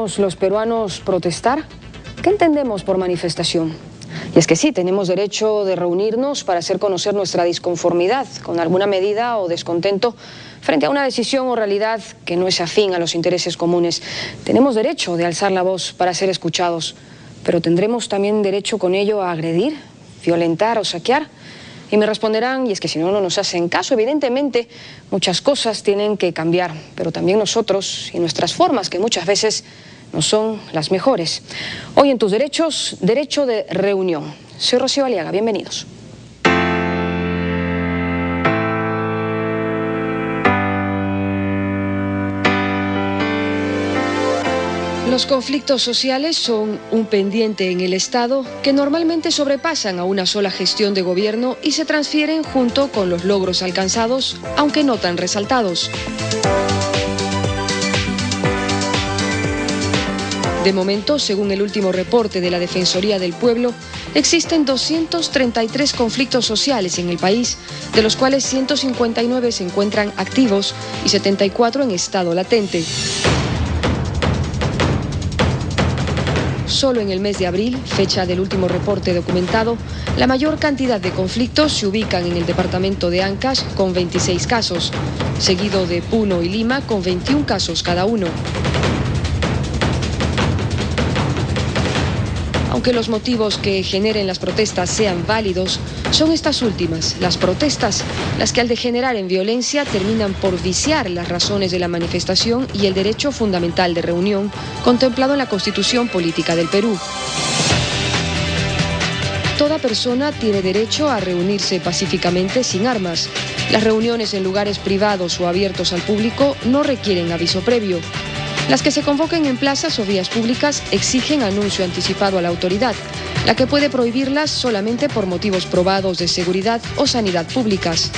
¿Debemos los peruanos protestar? ¿Qué entendemos por manifestación? Y es que sí, tenemos derecho de reunirnos para hacer conocer nuestra disconformidad con alguna medida o descontento frente a una decisión o realidad que no es afín a los intereses comunes. Tenemos derecho de alzar la voz para ser escuchados, pero ¿tendremos también derecho con ello a agredir, violentar o saquear? Y me responderán, y es que si no, no nos hacen caso. Evidentemente, muchas cosas tienen que cambiar, pero también nosotros y nuestras formas, que muchas veces no son las mejores. Hoy en Tus Derechos, derecho de reunión. Soy Rocío Aliaga, bienvenidos. Los conflictos sociales son un pendiente en el Estado que normalmente sobrepasan a una sola gestión de gobierno y se transfieren junto con los logros alcanzados, aunque no tan resaltados. De momento, según el último reporte de la Defensoría del Pueblo, existen 233 conflictos sociales en el país, de los cuales 159 se encuentran activos y 74 en estado latente. Solo en el mes de abril, fecha del último reporte documentado, la mayor cantidad de conflictos se ubican en el departamento de Ancash con 26 casos, seguido de Puno y Lima con 21 casos cada uno. Aunque los motivos que generen las protestas sean válidos, son estas últimas, las protestas, las que al degenerar en violencia terminan por viciar las razones de la manifestación y el derecho fundamental de reunión contemplado en la Constitución Política del Perú. Toda persona tiene derecho a reunirse pacíficamente sin armas. Las reuniones en lugares privados o abiertos al público no requieren aviso previo. Las que se convoquen en plazas o vías públicas exigen anuncio anticipado a la autoridad, la que puede prohibirlas solamente por motivos probados de seguridad o sanidad públicas.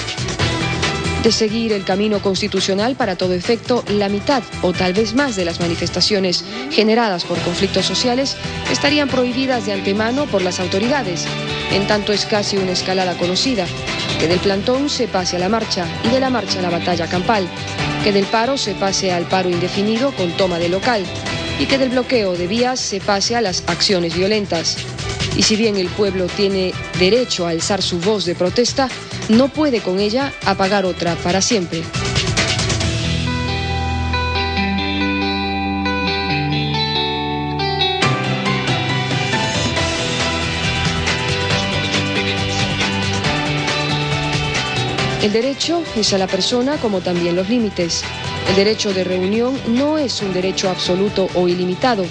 De seguir el camino constitucional, para todo efecto, la mitad o tal vez más de las manifestaciones generadas por conflictos sociales estarían prohibidas de antemano por las autoridades. En tanto es casi una escalada conocida, que del plantón se pase a la marcha y de la marcha a la batalla campal, que del paro se pase al paro indefinido con toma de local y que del bloqueo de vías se pase a las acciones violentas. Y si bien el pueblo tiene derecho a alzar su voz de protesta, no puede con ella apagar otra para siempre. El derecho es a la persona como también los límites. El derecho de reunión no es un derecho absoluto o ilimitado,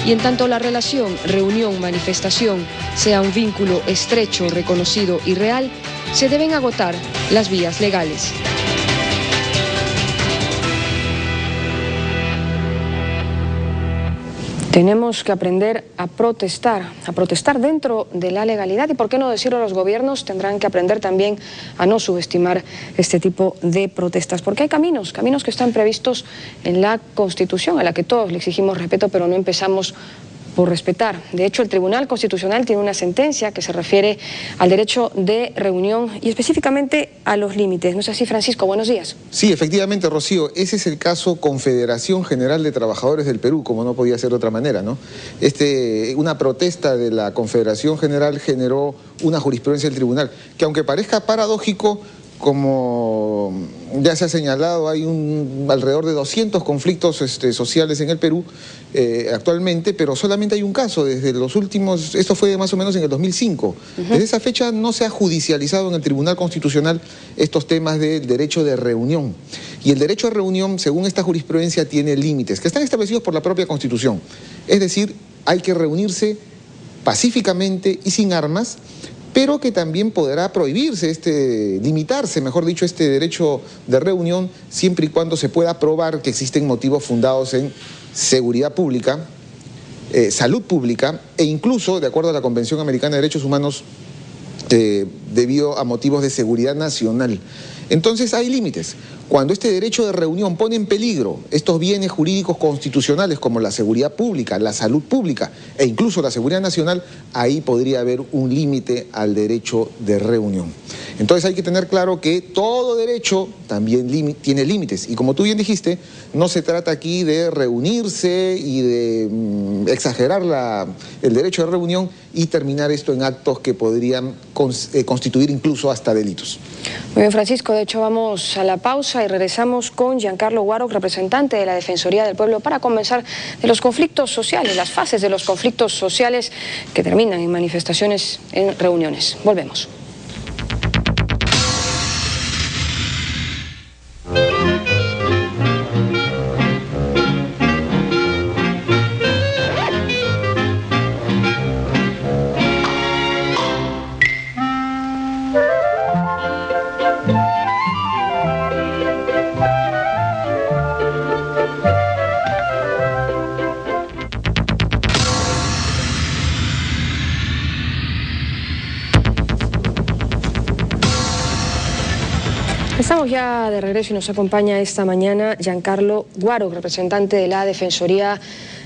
y en tanto la relación reunión-manifestación sea un vínculo estrecho, reconocido y real, se deben agotar las vías legales. Tenemos que aprender a protestar dentro de la legalidad y, por qué no decirlo, los gobiernos tendrán que aprender también a no subestimar este tipo de protestas, porque hay caminos que están previstos en la Constitución, a la que todos le exigimos respeto, pero no empezamos por respetar. De hecho, el Tribunal Constitucional tiene una sentencia que se refiere al derecho de reunión y específicamente a los límites. ¿No es así, Francisco? Buenos días. Sí, efectivamente, Rocío. Ese es el caso Confederación General de Trabajadores del Perú, como no podía ser de otra manera, ¿no? Una protesta de la Confederación General generó una jurisprudencia del tribunal, que aunque parezca paradójico, como ya se ha señalado, hay alrededor de 200 conflictos sociales en el Perú actualmente, pero solamente hay un caso desde los últimos, esto fue más o menos en el 2005. Desde esa fecha no se ha judicializado en el Tribunal Constitucional estos temas del derecho de reunión. Y el derecho de reunión, según esta jurisprudencia, tiene límites que están establecidos por la propia Constitución. Es decir, hay que reunirse pacíficamente y sin armas, pero que también podrá prohibirse, limitarse, mejor dicho, este derecho de reunión, siempre y cuando se pueda probar que existen motivos fundados en seguridad pública, salud pública e incluso, de acuerdo a la Convención Americana de Derechos Humanos, debido a motivos de seguridad nacional. Entonces hay límites. Cuando este derecho de reunión pone en peligro estos bienes jurídicos constitucionales como la seguridad pública, la salud pública e incluso la seguridad nacional, ahí podría haber un límite al derecho de reunión. Entonces hay que tener claro que todo derecho también tiene límites. Y como tú bien dijiste, no se trata aquí de reunirse y de exagerar el derecho de reunión y terminar esto en actos que podrían constituir incluso hasta delitos. Muy bien, Francisco, de hecho vamos a la pausa y regresamos con Giancarlo Guaroc, representante de la Defensoría del Pueblo, para conversar de los conflictos sociales, las fases de los conflictos sociales que terminan en manifestaciones, en reuniones. Volvemos. Estamos ya de regreso y nos acompaña esta mañana Giancarlo Guaroc, representante de la Defensoría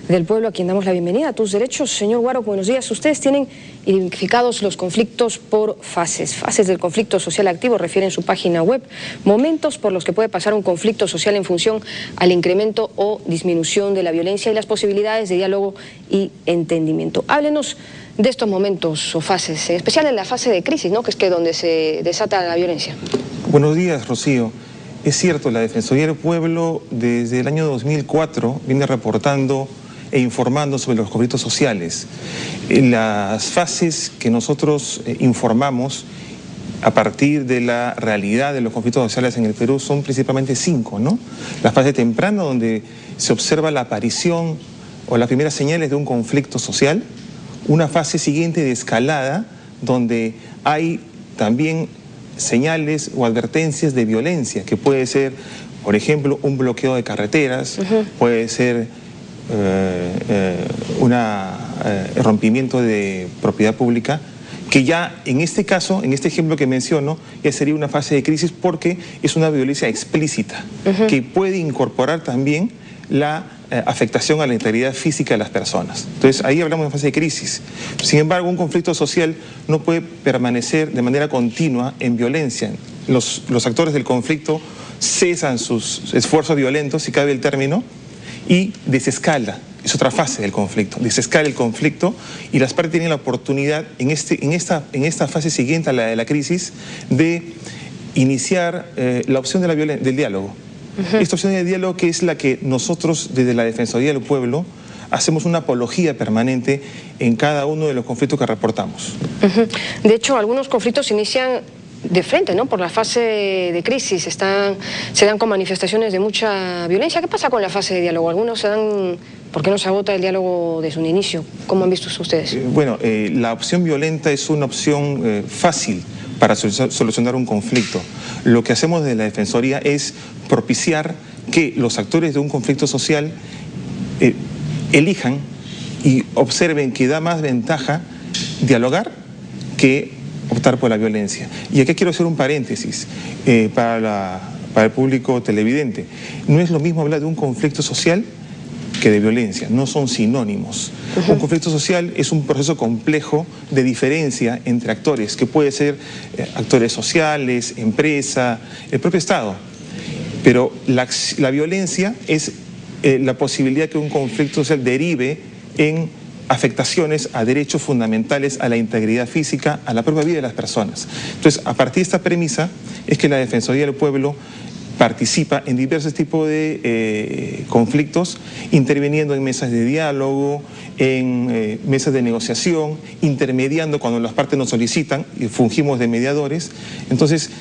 del Pueblo, a quien damos la bienvenida a Tus Derechos. Señor Guaroc, buenos días. Ustedes tienen identificados los conflictos por fases. Fases del conflicto social activo, refiere en su página web, momentos por los que puede pasar un conflicto social en función al incremento o disminución de la violencia y las posibilidades de diálogo y entendimiento. Háblenos de estos momentos o fases, en especial en la fase de crisis, ¿no?, que es donde se desata la violencia. Buenos días, Rocío. Es cierto, la Defensoría del Pueblo desde el año 2004 viene reportando e informando sobre los conflictos sociales. Las fases que nosotros informamos a partir de la realidad de los conflictos sociales en el Perú son principalmente 5, ¿no? La fase temprana, donde se observa la aparición o las primeras señales de un conflicto social. Una fase siguiente de escalada, donde hay también señales o advertencias de violencia, que puede ser, por ejemplo, un bloqueo de carreteras, puede ser un rompimiento de propiedad pública, que ya en este caso, en este ejemplo que menciono, ya sería una fase de crisis porque es una violencia explícita, que puede incorporar también la afectación a la integridad física de las personas. Entonces ahí hablamos de fase de crisis. Sin embargo, un conflicto social no puede permanecer de manera continua en violencia. Los actores del conflicto cesan sus esfuerzos violentos, si cabe el término, y desescala. Es otra fase del conflicto. Desescala el conflicto y las partes tienen la oportunidad en esta fase siguiente a la de la crisis de iniciar la opción de del diálogo. Esta opción de diálogo, que es la que nosotros desde la Defensoría del Pueblo hacemos una apología permanente en cada uno de los conflictos que reportamos. De hecho, algunos conflictos inician de frente, ¿no?, por la fase de crisis, se dan con manifestaciones de mucha violencia. ¿Qué pasa con la fase de diálogo? Algunos se dan, ¿por qué no se agota el diálogo desde un inicio? ¿Cómo han visto ustedes? Bueno, la opción violenta es una opción fácil para solucionar un conflicto. Lo que hacemos desde la Defensoría es propiciar que los actores de un conflicto social elijan y observen que da más ventaja dialogar que optar por la violencia. Y aquí quiero hacer un paréntesis para el público televidente. No es lo mismo hablar de un conflicto social que de violencia, no son sinónimos. Un conflicto social es un proceso complejo de diferencia entre actores, que puede ser actores sociales, empresa, el propio Estado. Pero la violencia es la posibilidad que un conflicto social derive en afectaciones a derechos fundamentales, a la integridad física, a la propia vida de las personas. Entonces, a partir de esta premisa es que la Defensoría del Pueblo participa en diversos tipos de conflictos, interviniendo en mesas de diálogo, en mesas de negociación, intermediando cuando las partes nos solicitan y fungimos de mediadores. Entonces,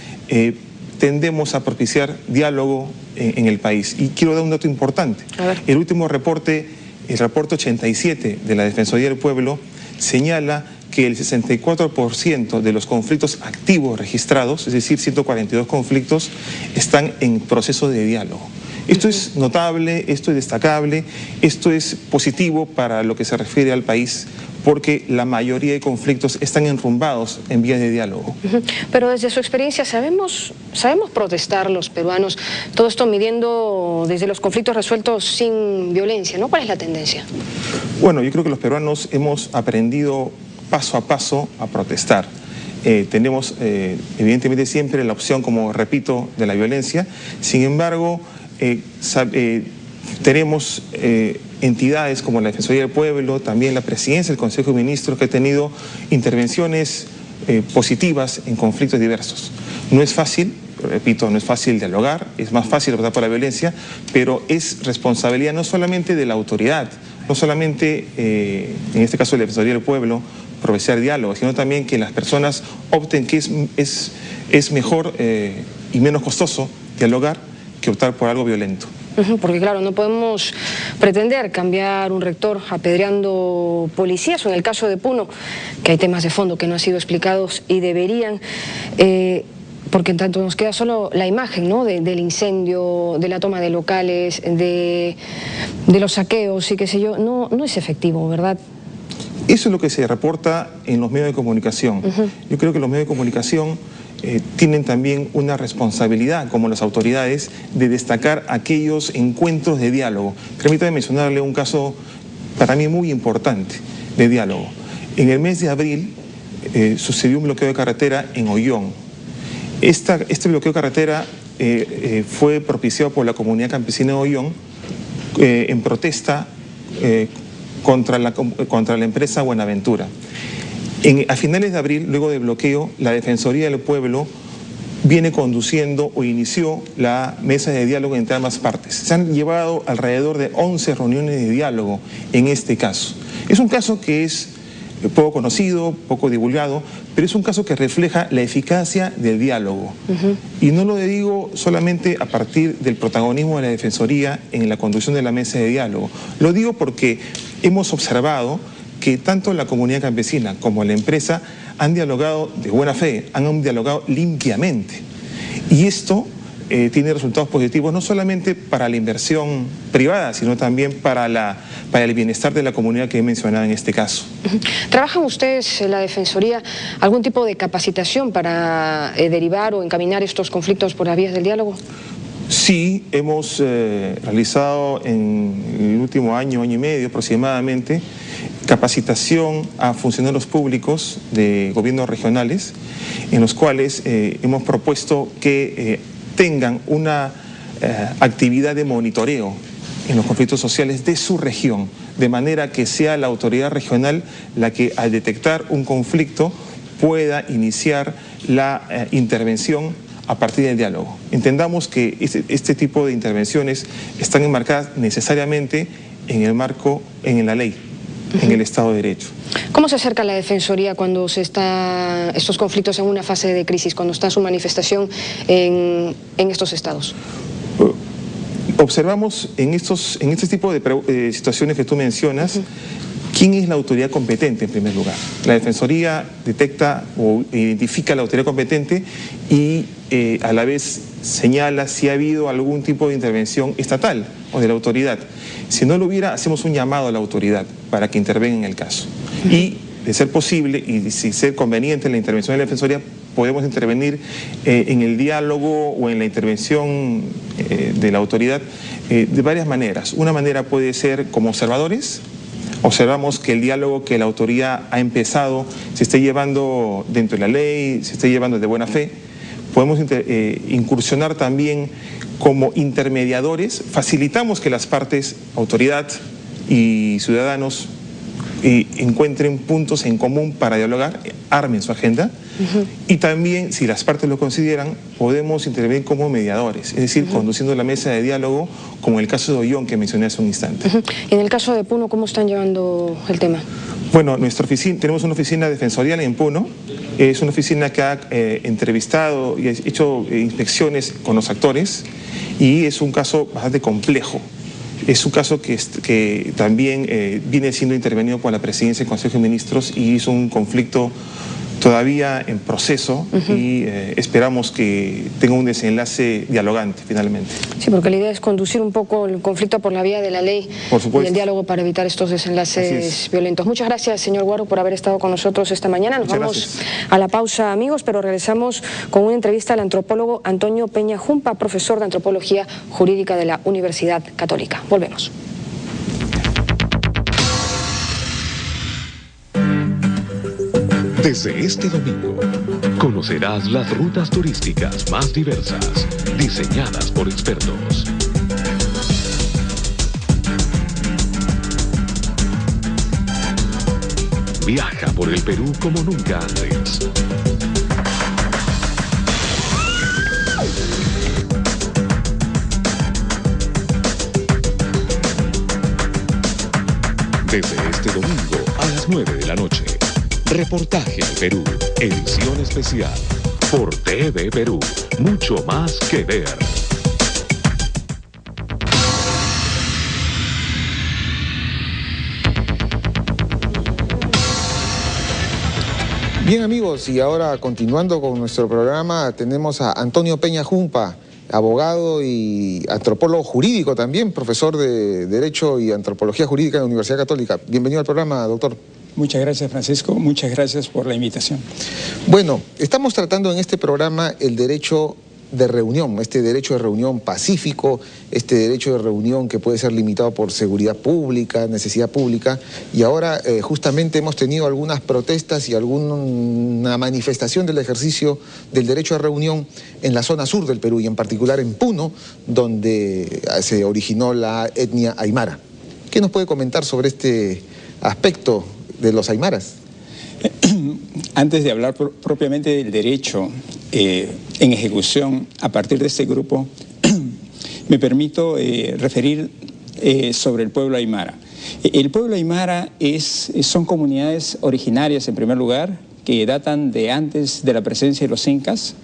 tendemos a propiciar diálogo en el país. Y quiero dar un dato importante. El último reporte, el reporte 87 de la Defensoría del Pueblo, señala que el 64% de los conflictos activos registrados, es decir, 142 conflictos, están en proceso de diálogo. Esto es notable, esto es destacable, esto es positivo para lo que se refiere al país, porque la mayoría de conflictos están enrumbados en vías de diálogo. Pero desde su experiencia, ¿sabemos protestar los peruanos? Todo esto midiendo desde los conflictos resueltos sin violencia, ¿no? ¿Cuál es la tendencia? Bueno, yo creo que los peruanos hemos aprendido paso a paso a protestar. Tenemos evidentemente siempre la opción, como repito, de la violencia. Sin embargo, tenemos entidades como la Defensoría del Pueblo, también la Presidencia del Consejo de Ministros, que ha tenido intervenciones positivas en conflictos diversos. No es fácil, repito, no es fácil dialogar, es más fácil optar por la violencia, pero es responsabilidad no solamente de la autoridad, no solamente, en este caso de la Defensoría del Pueblo, propiciar diálogo, sino también que las personas opten que es mejor y menos costoso dialogar que optar por algo violento. Porque claro, no podemos pretender cambiar un rector apedreando policías, o en el caso de Puno, que hay temas de fondo que no han sido explicados y deberían, porque en tanto nos queda solo la imagen, ¿no? del incendio, de la toma de locales, de los saqueos y qué sé yo, no es efectivo, ¿verdad? Eso es lo que se reporta en los medios de comunicación. Yo creo que los medios de comunicación tienen también una responsabilidad, como las autoridades, de destacar aquellos encuentros de diálogo. Permítame mencionarle un caso para mí muy importante de diálogo. En el mes de abril sucedió un bloqueo de carretera en Ollón. Este bloqueo de carretera fue propiciado por la comunidad campesina de Ollón en protesta contra la empresa Buenaventura. A finales de abril, luego del bloqueo, la Defensoría del Pueblo viene conduciendo o inició la mesa de diálogo entre ambas partes. Se han llevado alrededor de 11 reuniones de diálogo en este caso. Es un caso que es poco conocido, poco divulgado, pero es un caso que refleja la eficacia del diálogo. Y no lo digo solamente a partir del protagonismo de la Defensoría en la conducción de la mesa de diálogo. Lo digo porque hemos observado que tanto la comunidad campesina como la empresa han dialogado de buena fe, han dialogado limpiamente. Y esto tiene resultados positivos no solamente para la inversión privada, sino también para el bienestar de la comunidad que he mencionado en este caso. ¿Trabajan ustedes en la Defensoría algún tipo de capacitación para derivar o encaminar estos conflictos por las vías del diálogo? Sí, hemos realizado en el último año y medio aproximadamente, capacitación a funcionarios públicos de gobiernos regionales, en los cuales hemos propuesto que tengan una actividad de monitoreo en los conflictos sociales de su región, de manera que sea la autoridad regional la que al detectar un conflicto pueda iniciar la intervención a partir del diálogo. Entendamos que este tipo de intervenciones están enmarcadas necesariamente en el marco, en la ley, en el Estado de Derecho. ¿Cómo se acerca la Defensoría cuando estos conflictos en una fase de crisis, cuando está su manifestación en estos estados? Observamos en este tipo de situaciones que tú mencionas, ¿quién es la autoridad competente en primer lugar? La Defensoría detecta o identifica la autoridad competente y a la vez señala si ha habido algún tipo de intervención estatal o de la autoridad. Si no lo hubiera, hacemos un llamado a la autoridad para que intervenga en el caso. Y de ser posible y si ser conveniente la intervención de la Defensoría, podemos intervenir en el diálogo o en la intervención de la autoridad de varias maneras. Una manera puede ser como observadores. Observamos que el diálogo que la autoridad ha empezado se esté llevando dentro de la ley, se esté llevando de buena fe. Podemos incursionar también como intermediadores, facilitamos que las partes, autoridad y ciudadanos, encuentren puntos en común para dialogar, armen su agenda. Y también, si las partes lo consideran, podemos intervenir como mediadores, es decir, conduciendo la mesa de diálogo, como en el caso de Ollón que mencioné hace un instante. Y en el caso de Puno, ¿cómo están llevando el tema? Bueno, tenemos una oficina defensorial en Puno, es una oficina que ha entrevistado y ha hecho inspecciones con los actores y es un caso bastante complejo. Es un caso que también viene siendo intervenido por la Presidencia del Consejo de Ministros y es un conflicto todavía en proceso y esperamos que tenga un desenlace dialogante finalmente. Sí, porque la idea es conducir un poco el conflicto por la vía de la ley y el diálogo para evitar estos desenlaces violentos. Muchas gracias, señor Guaro, por haber estado con nosotros esta mañana. Nos vamos a la pausa, amigos, pero regresamos con una entrevista al antropólogo Antonio Peña Jumpa, profesor de Antropología Jurídica de la Universidad Católica. Volvemos. Desde este domingo, conocerás las rutas turísticas más diversas, diseñadas por expertos. Viaja por el Perú como nunca antes. Desde este domingo a las 9 de la noche. Reportaje al Perú, edición especial, por TV Perú, mucho más que ver. Bien, amigos, y ahora continuando con nuestro programa, tenemos a Antonio Peña Jumpa, abogado y antropólogo jurídico también, profesor de Derecho y Antropología Jurídica en la Universidad Católica. Bienvenido al programa, doctor. Muchas gracias, Francisco. Muchas gracias por la invitación. Bueno, estamos tratando en este programa el derecho de reunión, este derecho de reunión pacífico, este derecho de reunión que puede ser limitado por seguridad pública, necesidad pública, y ahora justamente hemos tenido algunas protestas y alguna manifestación del ejercicio del derecho de reunión en la zona sur del Perú y en particular en Puno, donde se originó la etnia aymara. ¿Qué nos puede comentar sobre este aspecto de los aymaras? Antes de hablar propiamente del derecho en ejecución a partir de este grupo, me permito referir sobre el pueblo aymara. El pueblo aymara son comunidades originarias, en primer lugar, que datan de antes de la presencia de los incas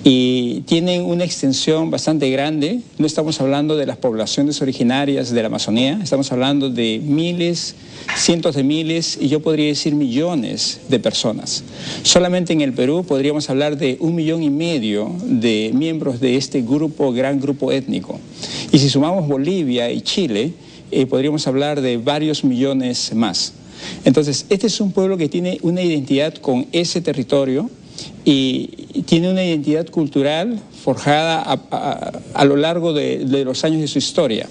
y tienen una extensión bastante grande. No estamos hablando de las poblaciones originarias de la Amazonía, estamos hablando de miles, cientos de miles y yo podría decir millones de personas. Solamente en el Perú podríamos hablar de 1,5 millones de miembros de este grupo, gran grupo étnico. Y si sumamos Bolivia y Chile, podríamos hablar de varios millones más. Entonces, este es un pueblo que tiene una identidad con ese territorio y tiene una identidad cultural forjada a lo largo de los años de su historia.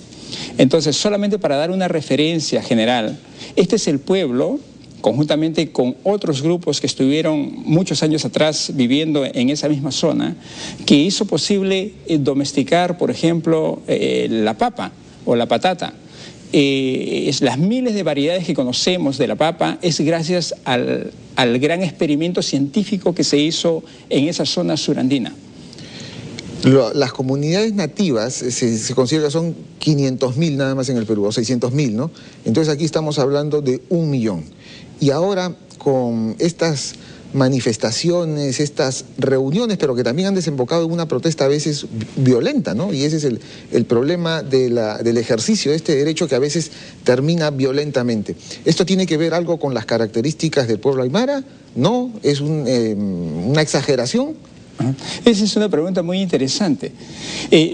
Entonces, solamente para dar una referencia general, este es el pueblo, conjuntamente con otros grupos que estuvieron muchos años atrás viviendo en esa misma zona, que hizo posible domesticar, por ejemplo, la papa o la patata. Las miles de variedades que conocemos de la papa es gracias al gran experimento científico que se hizo en esa zona surandina. Las comunidades nativas se considera que son 500.000 nada más en el Perú, o 600.000, ¿no? Entonces aquí estamos hablando de 1 millón. Y ahora con estas manifestaciones, estas reuniones, pero que también han desembocado en una protesta a veces violenta, ¿no? Y ese es el problema del ejercicio de este derecho que a veces termina violentamente. ¿Esto tiene que ver algo con las características del pueblo aymara? ¿No? ¿Es una exageración? Esa es una pregunta muy interesante.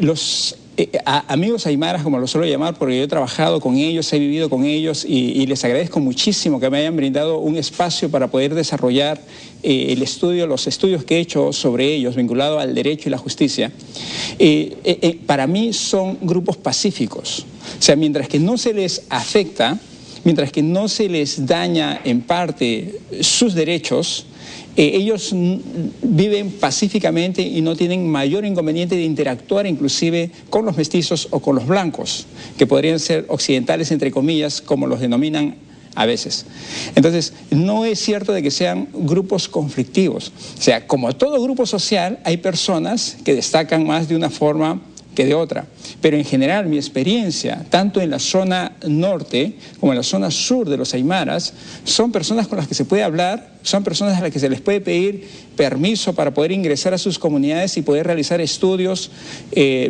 Los amigos aymaras, como los suelo llamar, porque yo he trabajado con ellos, he vivido con ellos y les agradezco muchísimo que me hayan brindado un espacio para poder desarrollar los estudios que he hecho sobre ellos, vinculado al derecho y la justicia. Para mí son grupos pacíficos. O sea, mientras que no se les afecta, mientras que no se les daña en parte sus derechos, ellos viven pacíficamente y no tienen mayor inconveniente de interactuar inclusive con los mestizos o con los blancos, que podrían ser occidentales, entre comillas, como los denominan a veces. Entonces, no es cierto de que sean grupos conflictivos. O sea, como todo grupo social, hay personas que destacan más de una forma que de otra. Pero en general mi experiencia, tanto en la zona norte como en la zona sur de los aymaras, son personas con las que se puede hablar, son personas a las que se les puede pedir permiso para poder ingresar a sus comunidades y poder realizar estudios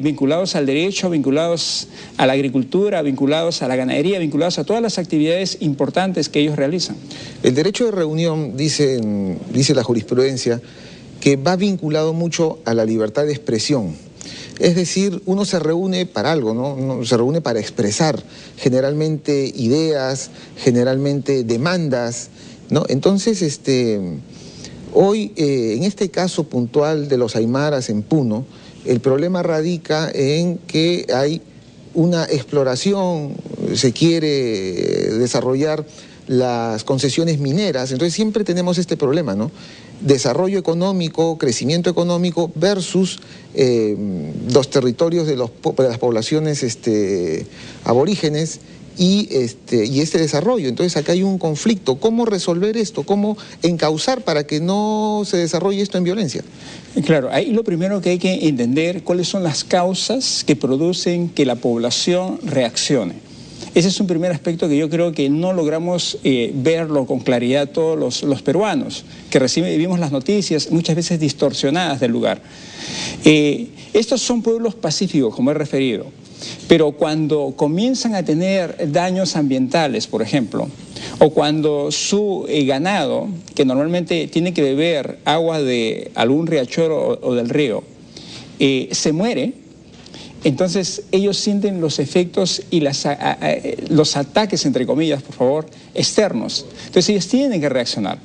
vinculados al derecho, vinculados a la agricultura, vinculados a la ganadería, vinculados a todas las actividades importantes que ellos realizan. El derecho de reunión, dice la jurisprudencia, que va vinculado mucho a la libertad de expresión. Es decir, uno se reúne para algo, ¿no? Se reúne para expresar generalmente ideas, generalmente demandas, ¿no? Entonces, hoy, en este caso puntual de los aymaras en Puno, el problema radica en que hay una exploración, se quiere desarrollar las concesiones mineras, entonces siempre tenemos este problema, ¿no? Desarrollo económico, crecimiento económico versus los territorios de las poblaciones aborígenes y este desarrollo. Entonces acá hay un conflicto. ¿Cómo resolver esto? ¿Cómo encauzar para que no se desarrolle esto en violencia? Claro, ahí lo primero que hay que entender cuáles son las causas que producen que la población reaccione. Ese es un primer aspecto que yo creo que no logramos verlo con claridad todos los peruanos, que vivimos las noticias muchas veces distorsionadas del lugar. Estos son pueblos pacíficos, como he referido, pero cuando comienzan a tener daños ambientales, por ejemplo, o cuando su ganado, que normalmente tiene que beber agua de algún riachuelo o del río, se muere, entonces ellos sienten los efectos y los ataques, entre comillas, por favor, externos. Entonces ellos tienen que reaccionar.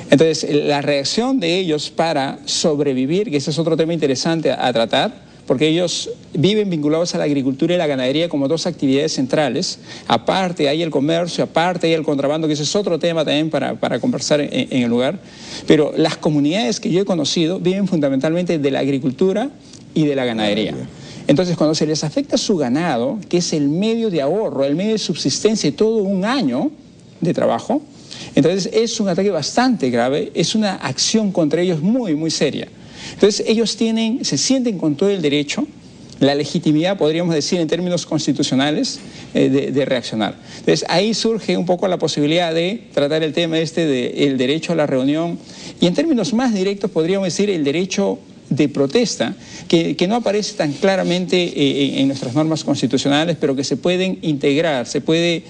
Entonces la reacción de ellos para sobrevivir, que ese es otro tema interesante a tratar, porque ellos viven vinculados a la agricultura y la ganadería como dos actividades centrales. Aparte hay el comercio, aparte hay el contrabando, que ese es otro tema también para conversar en el lugar. Pero las comunidades que yo he conocido viven fundamentalmente de la agricultura y de la ganadería. Entonces, cuando se les afecta su ganado, que es el medio de ahorro, el medio de subsistencia de todo un año de trabajo, entonces es un ataque bastante grave, es una acción contra ellos muy, muy seria. Entonces, ellos se sienten con todo el derecho, la legitimidad, podríamos decir en términos constitucionales, de reaccionar. Entonces, ahí surge un poco la posibilidad de tratar el tema del derecho a la reunión y en términos más directos podríamos decir el derecho de protesta, que no aparece tan claramente en nuestras normas constitucionales, pero que se pueden integrar, se puede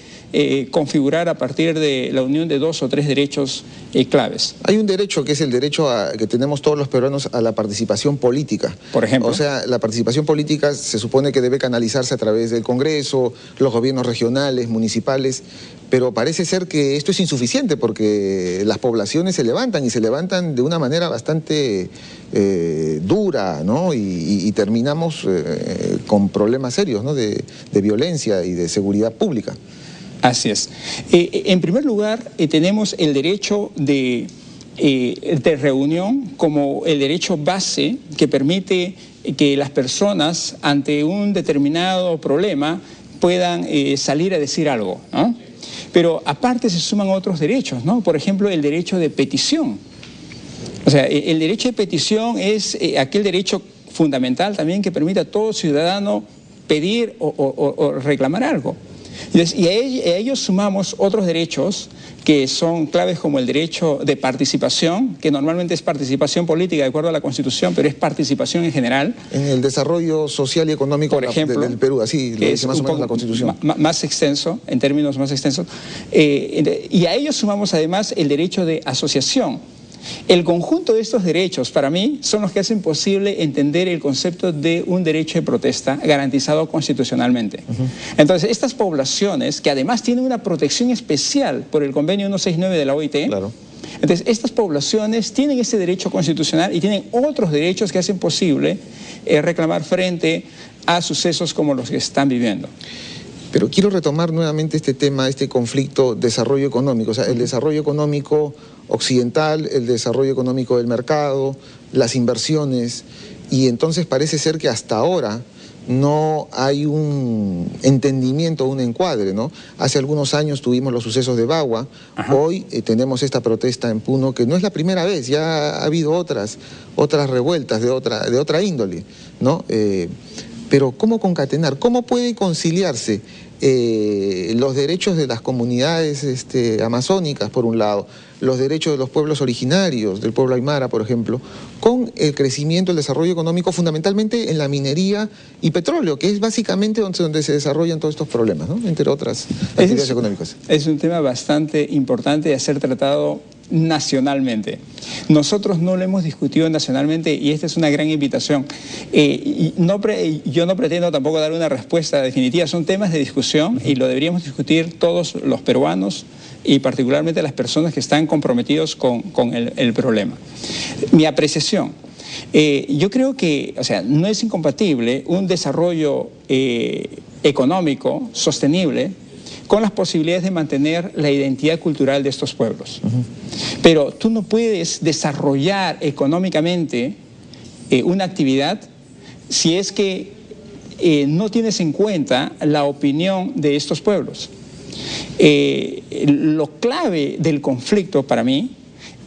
configurar a partir de la unión de 2 o 3 derechos claves. Hay un derecho que es el derecho que tenemos todos los peruanos a la participación política. Por ejemplo. O sea, la participación política se supone que debe canalizarse a través del Congreso, los gobiernos regionales, municipales, pero parece ser que esto es insuficiente porque las poblaciones se levantan y se levantan de una manera bastante dura, ¿no? Y terminamos con problemas serios, ¿no? de violencia y de seguridad pública. Así es. En primer lugar, tenemos el derecho de reunión como el derecho base que permite que las personas ante un determinado problema puedan salir a decir algo, ¿no? Pero aparte se suman otros derechos, ¿no? Por ejemplo, el derecho de petición. O sea, el derecho de petición es aquel derecho fundamental también que permite a todo ciudadano pedir o reclamar algo. Y a ellos sumamos otros derechos que son claves como el derecho de participación, que normalmente es participación política de acuerdo a la Constitución, pero es participación en general. En el desarrollo social y económico, por ejemplo, del Perú, así lo dice más o menos la Constitución. Más extenso, en términos más extensos. Y a ellos sumamos además el derecho de asociación. El conjunto de estos derechos, para mí, son los que hacen posible entender el concepto de un derecho de protesta garantizado constitucionalmente. Entonces, estas poblaciones, que además tienen una protección especial por el convenio 169 de la OIT, claro. Entonces, estas poblaciones tienen ese derecho constitucional y tienen otros derechos que hacen posible reclamar frente a sucesos como los que están viviendo. Pero quiero retomar nuevamente este tema, este conflicto desarrollo económico, o sea, el desarrollo económico occidental, el desarrollo económico del mercado, las inversiones, y entonces parece ser que hasta ahora no hay un entendimiento, un encuadre, ¿no? Hace algunos años tuvimos los sucesos de Bagua, hoy tenemos esta protesta en Puno, que no es la primera vez, ya ha habido otras revueltas de otra índole, ¿no? pero ¿cómo concatenar? ¿Cómo puede conciliarse los derechos de las comunidades amazónicas, por un lado, los derechos de los pueblos originarios, del pueblo aymara, por ejemplo, con el crecimiento, el desarrollo económico, fundamentalmente en la minería y petróleo, que es básicamente donde se desarrollan todos estos problemas, ¿no? Entre otras actividades económicas? Es un tema bastante importante de ser tratado nacionalmente. Nosotros no lo hemos discutido nacionalmente y esta es una gran invitación. Yo no pretendo tampoco dar una respuesta definitiva, son temas de discusión y lo deberíamos discutir todos los peruanos y particularmente las personas que están comprometidos con el problema. Mi apreciación, yo creo que, o sea, no es incompatible un desarrollo económico sostenible con las posibilidades de mantener la identidad cultural de estos pueblos. Pero tú no puedes desarrollar económicamente una actividad si es que no tienes en cuenta la opinión de estos pueblos. Lo clave del conflicto para mí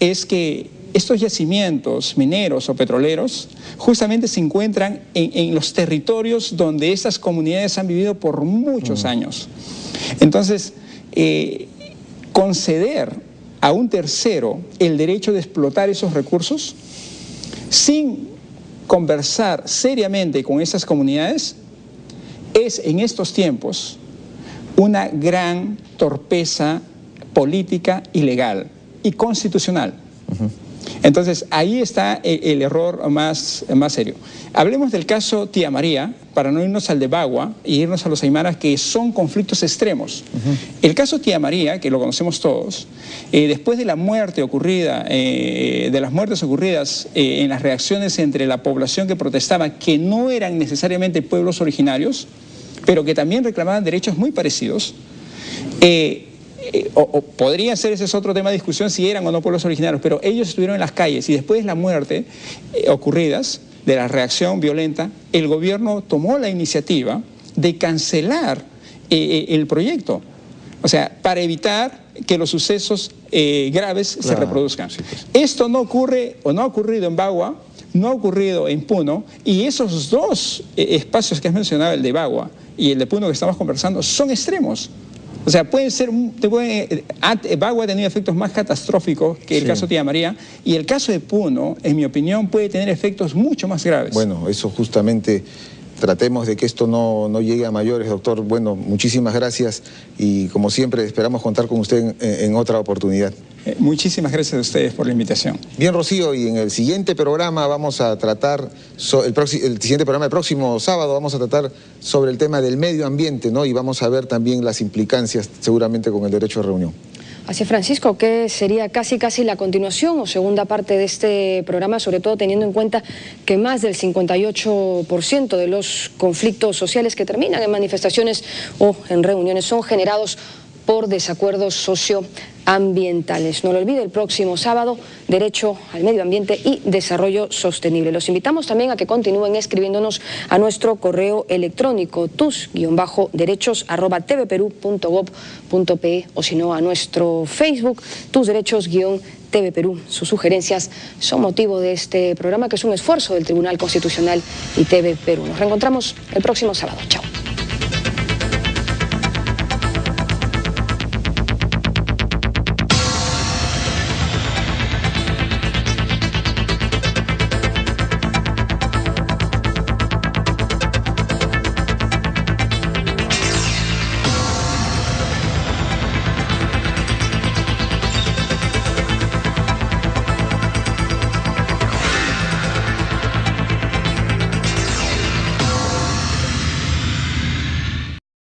es que estos yacimientos mineros o petroleros justamente se encuentran en los territorios donde esas comunidades han vivido por muchos años. Entonces, conceder a un tercero el derecho de explotar esos recursos sin conversar seriamente con esas comunidades es en estos tiempos una gran torpeza política y legal y constitucional. Entonces, ahí está el error más serio. Hablemos del caso Tía María, para no irnos al de Bagua y irnos a los aymaras, que son conflictos extremos. El caso Tía María, que lo conocemos todos, después de la muerte ocurrida, de las muertes ocurridas en las reacciones entre la población que protestaba, que no eran necesariamente pueblos originarios, pero que también reclamaban derechos muy parecidos, o podría ser, ese es otro tema de discusión, si eran o no pueblos originarios, pero ellos estuvieron en las calles y después de la muerte ocurridas, de la reacción violenta, el gobierno tomó la iniciativa de cancelar el proyecto, o sea, para evitar que los sucesos graves se reproduzcan. Sí, pues. Esto no ocurre, o no ha ocurrido en Bagua, no ha ocurrido en Puno, y esos dos espacios que has mencionado, el de Bagua y el de Puno que estamos conversando, son extremos. O sea, Bagua ha tenido efectos más catastróficos que el caso Tía María, y el caso de Puno, en mi opinión, puede tener efectos mucho más graves. Bueno, eso justamente, tratemos de que esto no llegue a mayores, doctor. Bueno, muchísimas gracias y como siempre esperamos contar con usted en otra oportunidad. Muchísimas gracias a ustedes por la invitación. Bien, Rocío, y en el siguiente programa vamos a tratar, el siguiente programa, el próximo sábado, vamos a tratar sobre el tema del medio ambiente, ¿no? Y vamos a ver también las implicancias seguramente con el derecho de reunión. Así es, Francisco, que sería casi la continuación o segunda parte de este programa, sobre todo teniendo en cuenta que más del 58% de los conflictos sociales que terminan en manifestaciones o en reuniones son generados por desacuerdos socioambientales. No lo olvide, el próximo sábado, derecho al medio ambiente y desarrollo sostenible. Los invitamos también a que continúen escribiéndonos a nuestro correo electrónico tus-derechos@tvperú.gov.pe o si no a nuestro Facebook, tusderechos-TV Perú. Sus sugerencias son motivo de este programa, que es un esfuerzo del Tribunal Constitucional y TV Perú. Nos reencontramos el próximo sábado. Chao.